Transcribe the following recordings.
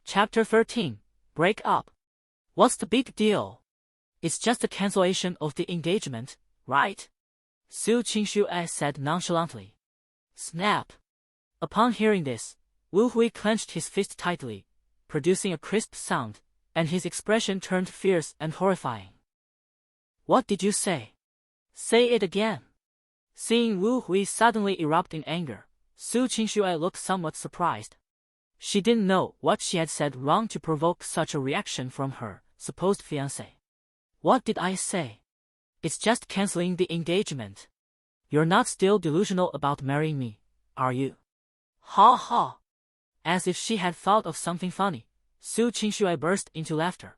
Chapter 13. Break up. What's the big deal? It's just a cancellation of the engagement, right? Su Qingxue said nonchalantly. Snap. Upon hearing this, Wu Hui clenched his fist tightly, producing a crisp sound, and his expression turned fierce and horrifying. What did you say? Say it again. Seeing Wu Hui suddenly erupt in anger, Su Qingxue looked somewhat surprised. She didn't know what she had said wrong to provoke such a reaction from her supposed fiancé. What did I say? It's just canceling the engagement. You're not still delusional about marrying me, are you? Ha ha! As if she had thought of something funny, Su Qingxue burst into laughter,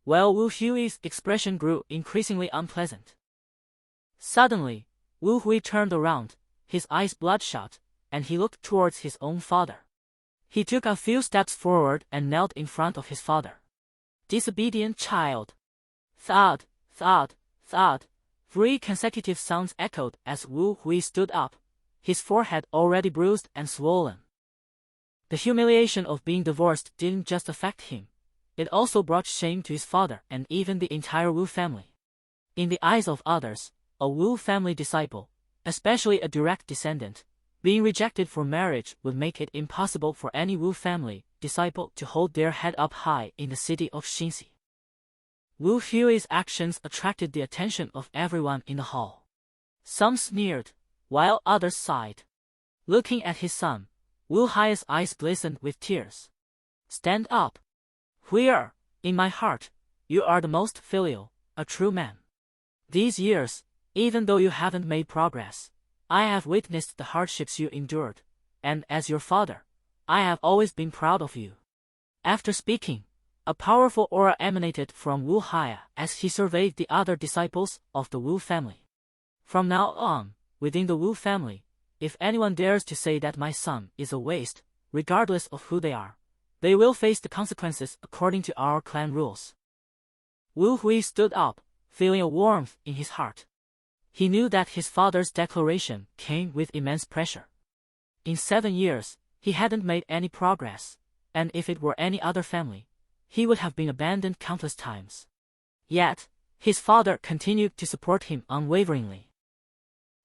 while Wu Hui's expression grew increasingly unpleasant. Suddenly, Wu Hui turned around, his eyes bloodshot, and he looked towards his own father. He took a few steps forward and knelt in front of his father. Disobedient child. Thud, thud, thud. 3 consecutive sounds echoed as Wu Hui stood up, his forehead already bruised and swollen. The humiliation of being divorced didn't just affect him, it also brought shame to his father and even the entire Wu family. In the eyes of others, a Wu family disciple, especially a direct descendant, being rejected for marriage would make it impossible for any Wu family disciple to hold their head up high in the city of Xinxi. Wu Hui's actions attracted the attention of everyone in the hall. Some sneered, while others sighed. Looking at his son, Wu Hai's eyes glistened with tears. Stand up. Huier, in my heart, you are the most filial, a true man. These years, even though you haven't made progress, I have witnessed the hardships you endured, and as your father, I have always been proud of you. After speaking, a powerful aura emanated from Wu Hai as he surveyed the other disciples of the Wu family. From now on, within the Wu family, if anyone dares to say that my son is a waste, regardless of who they are, they will face the consequences according to our clan rules. Wu Hui stood up, feeling a warmth in his heart. He knew that his father's declaration came with immense pressure. In 7 years, he hadn't made any progress, and if it were any other family, he would have been abandoned countless times. Yet, his father continued to support him unwaveringly.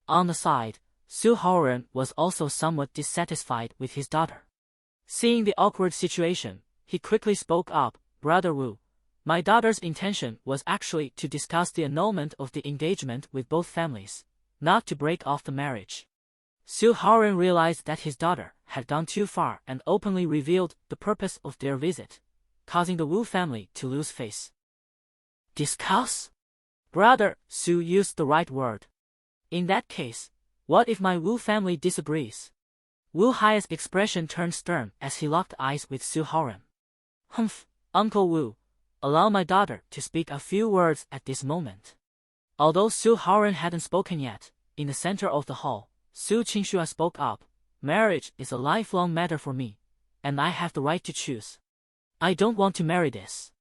On the side, Su Haoren was also somewhat dissatisfied with his daughter. Seeing the awkward situation, he quickly spoke up, Brother Wu, my daughter's intention was actually to discuss the annulment of the engagement with both families, not to break off the marriage. Su Haoren realized that his daughter had gone too far and openly revealed the purpose of their visit, causing the Wu family to lose face. Discuss? Brother, Su used the right word. In that case, what if my Wu family disagrees? Wu Hai's expression turned stern as he locked eyes with Su Haoren. Humph, Uncle Wu, allow my daughter to speak a few words at this moment. Although Su Haoren hadn't spoken yet, in the center of the hall, Su Qingxue spoke up, marriage is a lifelong matter for me, and I have the right to choose. I don't want to marry this.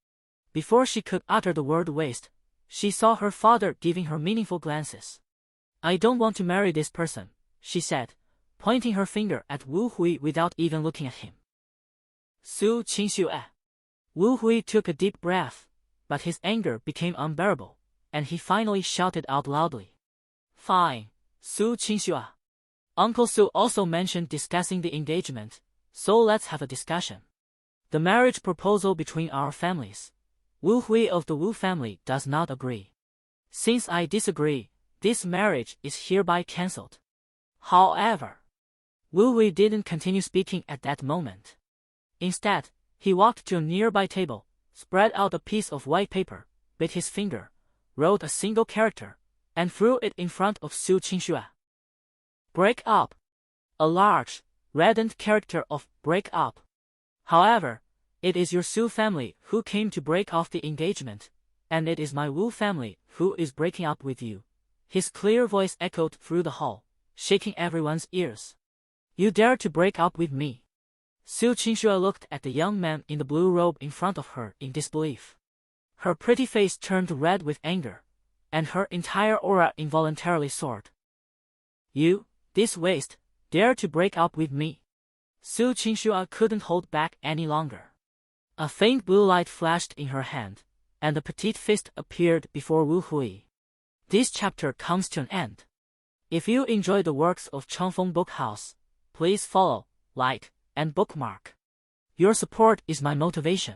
Before she could utter the word waste, she saw her father giving her meaningful glances. I don't want to marry this person, she said, pointing her finger at Wu Hui without even looking at him. Su Qingxue. Wu Hui took a deep breath, but his anger became unbearable, and he finally shouted out loudly. Fine, Su Qingxue. Uncle Su also mentioned discussing the engagement, so let's have a discussion. The marriage proposal between our families. Wu Hui of the Wu family does not agree. Since I disagree, this marriage is hereby cancelled. However, Wu Hui didn't continue speaking at that moment. Instead, he walked to a nearby table, spread out a piece of white paper, bit his finger, wrote a single character, and threw it in front of Su Qingxue. Break up. A large, reddened character of break up. However, it is your Su family who came to break off the engagement, and it is my Wu family who is breaking up with you. His clear voice echoed through the hall, shaking everyone's ears. You dare to break up with me? Su Qingxue looked at the young man in the blue robe in front of her in disbelief. Her pretty face turned red with anger, and her entire aura involuntarily soared. You, this waste, dare to break up with me? Su Qingxue couldn't hold back any longer. A faint blue light flashed in her hand, and a petite fist appeared before Wu Hui. This chapter comes to an end. If you enjoy the works of Changfeng Bookhouse, please follow, like, and bookmark. Your support is my motivation.